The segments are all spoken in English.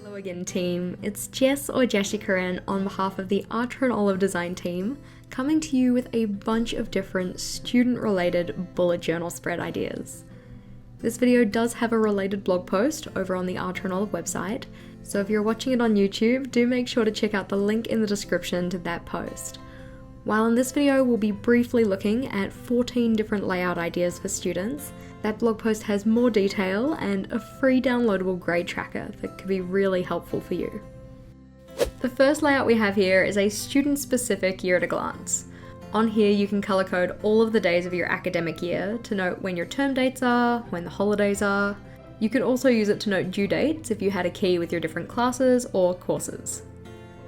Hello again team, it's Jess or Jessica on behalf of the Archer and Olive Design team, coming to you with a bunch of different student-related bullet journal spread ideas. This video does have a related blog post over on the Archer and Olive website, so if you're watching it on YouTube, do make sure to check out the link in the description to that post. While in this video we'll be briefly looking at 14 different layout ideas for students, that blog post has more detail and a free downloadable grade tracker that could be really helpful for you. The first layout we have here is a student-specific year at a glance. On here you can color code all of the days of your academic year to note when your term dates are, when the holidays are. You could also use it to note due dates if you had a key with your different classes or courses.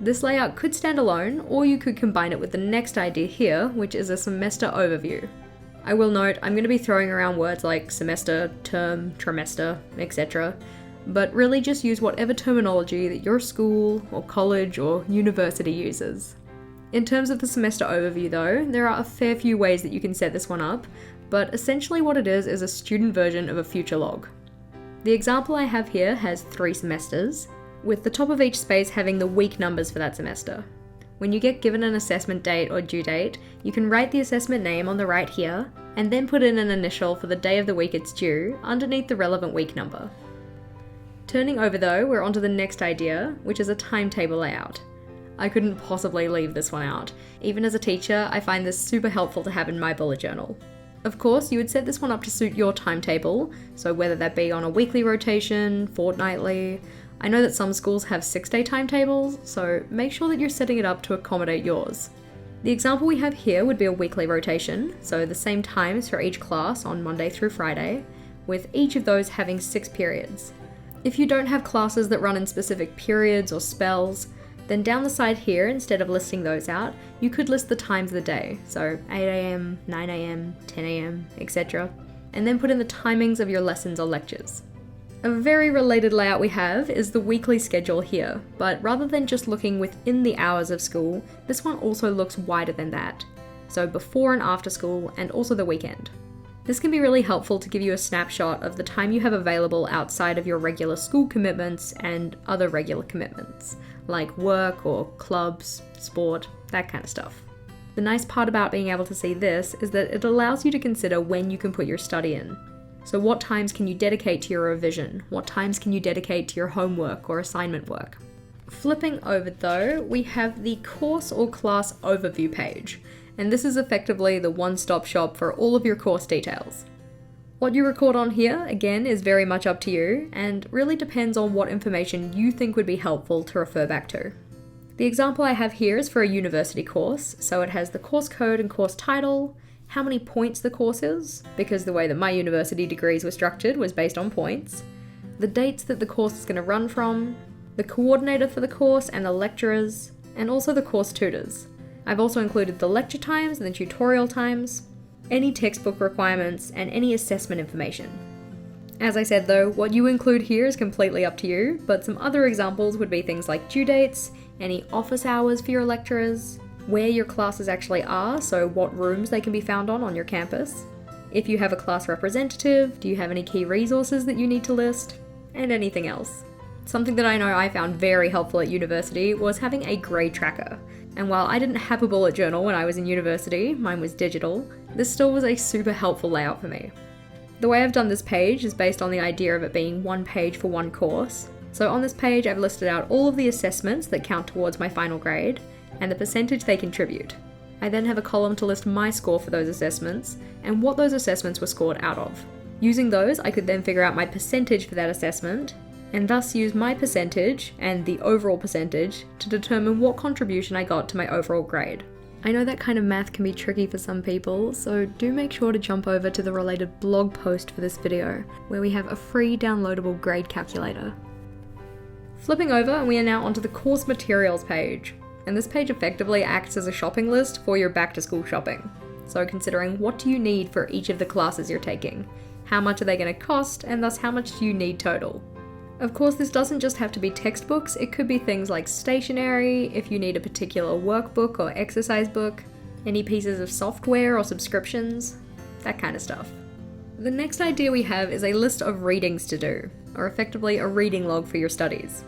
This layout could stand alone, or you could combine it with the next idea here, which is a semester overview. I will note I'm going to be throwing around words like semester, term, trimester, etc., but really just use whatever terminology that your school or college or university uses. In terms of the semester overview though, there are a fair few ways that you can set this one up, but essentially what it is a student version of a future log. The example I have here has 3 semesters, with the top of each space having the week numbers for that semester. When you get given an assessment date or due date, you can write the assessment name on the right here, and then put in an initial for the day of the week it's due underneath the relevant week number. Turning over though, we're onto the next idea, which is a timetable layout. I couldn't possibly leave this one out. Even as a teacher, I find this super helpful to have in my bullet journal. Of course, you would set this one up to suit your timetable, so whether that be on a weekly rotation, fortnightly. I know that some schools have 6-day timetables, so make sure that you're setting it up to accommodate yours. The example we have here would be a weekly rotation, so the same times for each class on Monday through Friday, with each of those having 6 periods. If you don't have classes that run in specific periods or spells, then down the side here, instead of listing those out, you could list the times of the day, so 8 AM, 9 AM, 10 AM, etc., and then put in the timings of your lessons or lectures. A very related layout we have is the weekly schedule here, but rather than just looking within the hours of school, this one also looks wider than that, so before and after school and also the weekend. This can be really helpful to give you a snapshot of the time you have available outside of your regular school commitments and other regular commitments, like work or clubs, sport, that kind of stuff. The nice part about being able to see this is that it allows you to consider when you can put your study in. So what times can you dedicate to your revision? What times can you dedicate to your homework or assignment work? Flipping over though, we have the course or class overview page, and this is effectively the one-stop shop for all of your course details. What you record on here, again, is very much up to you, and really depends on what information you think would be helpful to refer back to. The example I have here is for a university course, so it has the course code and course title, how many points the course is, because the way that my university degrees were structured was based on points, the dates that the course is going to run from, the coordinator for the course and the lecturers, and also the course tutors. I've also included the lecture times and the tutorial times, any textbook requirements, and any assessment information. As I said though, what you include here is completely up to you, but some other examples would be things like due dates, any office hours for your lecturers, where your classes actually are, so what rooms they can be found on your campus. If you have a class representative, do you have any key resources that you need to list? And anything else. Something that I know I found very helpful at university was having a grade tracker. And while I didn't have a bullet journal when I was in university, mine was digital, this still was a super helpful layout for me. The way I've done this page is based on the idea of it being one page for one course. So on this page I've listed out all of the assessments that count towards my final grade, and the percentage they contribute. I then have a column to list my score for those assessments, and what those assessments were scored out of. Using those, I could then figure out my percentage for that assessment, and thus use my percentage, and the overall percentage, to determine what contribution I got to my overall grade. I know that kind of math can be tricky for some people, so do make sure to jump over to the related blog post for this video, where we have a free downloadable grade calculator. Flipping over, we are now onto the course materials page. And this page effectively acts as a shopping list for your back to school shopping. So considering what do you need for each of the classes you're taking, how much are they going to cost, and thus how much do you need total. Of course, this doesn't just have to be textbooks, it could be things like stationery, if you need a particular workbook or exercise book, any pieces of software or subscriptions, that kind of stuff. The next idea we have is a list of readings to do, or effectively a reading log for your studies.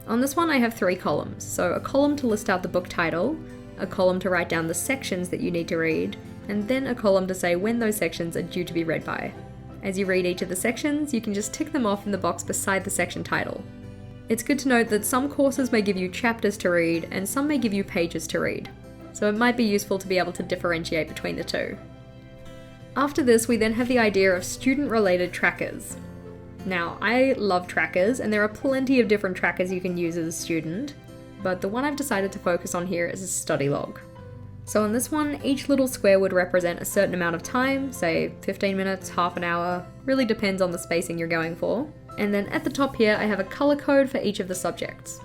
On this one I have 3 columns, so a column to list out the book title, a column to write down the sections that you need to read, and then a column to say when those sections are due to be read by. As you read each of the sections, you can just tick them off in the box beside the section title. It's good to note that some courses may give you chapters to read and some may give you pages to read, so it might be useful to be able to differentiate between the two. After this, we then have the idea of student-related trackers. Now, I love trackers, and there are plenty of different trackers you can use as a student, but the one I've decided to focus on here is a study log. So on this one, each little square would represent a certain amount of time, say 15 minutes, half an hour, really depends on the spacing you're going for. And then at the top here, I have a color code for each of the subjects.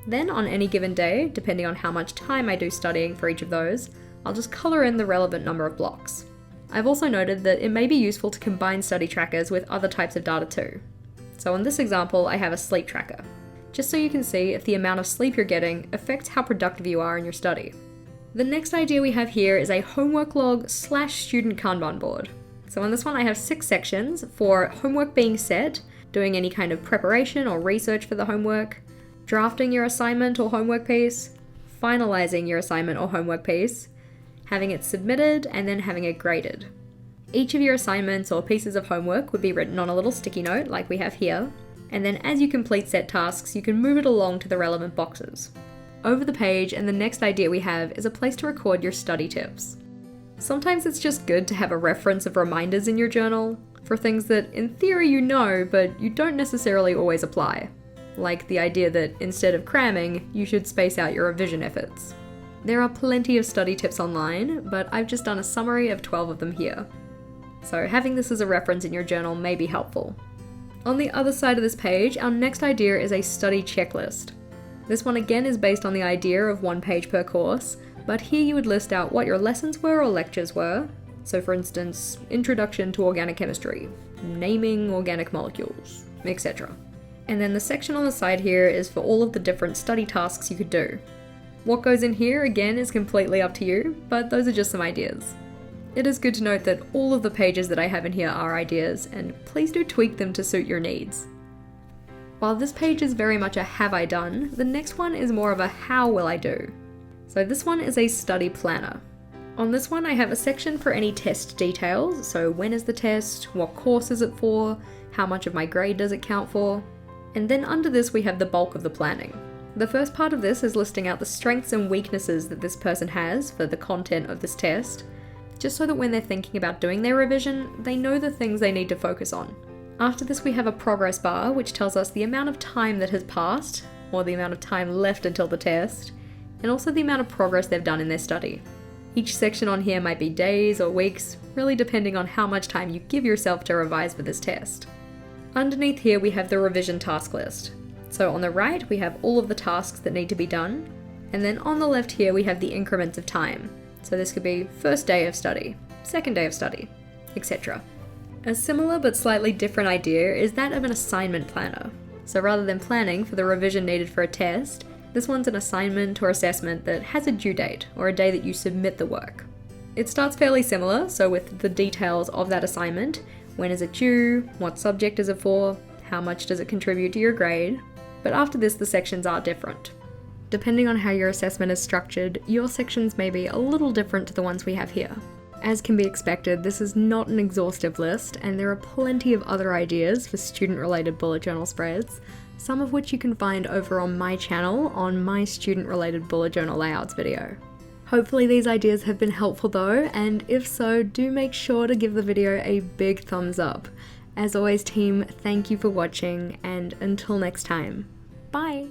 Then on any given day, depending on how much time I do studying for each of those, I'll just color in the relevant number of blocks. I've also noted that it may be useful to combine study trackers with other types of data too. So in this example, I have a sleep tracker, just so you can see if the amount of sleep you're getting affects how productive you are in your study. The next idea we have here is a homework log / student Kanban board. So on this one I have 6 sections for homework being set, doing any kind of preparation or research for the homework, drafting your assignment or homework piece, finalizing your assignment or homework piece, having it submitted, and then having it graded. Each of your assignments or pieces of homework would be written on a little sticky note like we have here, and then as you complete set tasks, you can move it along to the relevant boxes. Over the page, and the next idea we have is a place to record your study tips. Sometimes it's just good to have a reference of reminders in your journal for things that in theory you know, but you don't necessarily always apply. Like the idea that instead of cramming, you should space out your revision efforts. There are plenty of study tips online, but I've just done a summary of 12 of them here. So having this as a reference in your journal may be helpful. On the other side of this page, our next idea is a study checklist. This one again is based on the idea of 1 page per course, but here you would list out what your lessons were or lectures were. So for instance, Introduction to Organic Chemistry, naming organic molecules, etc. And then the section on the side here is for all of the different study tasks you could do. What goes in here, again, is completely up to you, but those are just some ideas. It is good to note that all of the pages that I have in here are ideas, and please do tweak them to suit your needs. While this page is very much a have I done, the next one is more of a how will I do. So this one is a study planner. On this one I have a section for any test details, so when is the test, what course is it for, how much of my grade does it count for, and then under this we have the bulk of the planning. The first part of this is listing out the strengths and weaknesses that this person has for the content of this test, just so that when they're thinking about doing their revision, they know the things they need to focus on. After this we have a progress bar, which tells us the amount of time that has passed, or the amount of time left until the test, and also the amount of progress they've done in their study. Each section on here might be days or weeks, really depending on how much time you give yourself to revise for this test. Underneath here we have the revision task list. So on the right we have all of the tasks that need to be done, and then on the left here we have the increments of time. So this could be first day of study, second day of study, etc. A similar but slightly different idea is that of an assignment planner. So rather than planning for the revision needed for a test, this one's an assignment or assessment that has a due date, or a day that you submit the work. It starts fairly similar, so with the details of that assignment, when is it due, what subject is it for, how much does it contribute to your grade, but after this the sections are different. Depending on how your assessment is structured, your sections may be a little different to the ones we have here. As can be expected, this is not an exhaustive list, and there are plenty of other ideas for student-related bullet journal spreads, some of which you can find over on my channel on my student-related bullet journal layouts video. Hopefully these ideas have been helpful though, and if so, do make sure to give the video a big thumbs up. As always team, thank you for watching, and until next time, bye!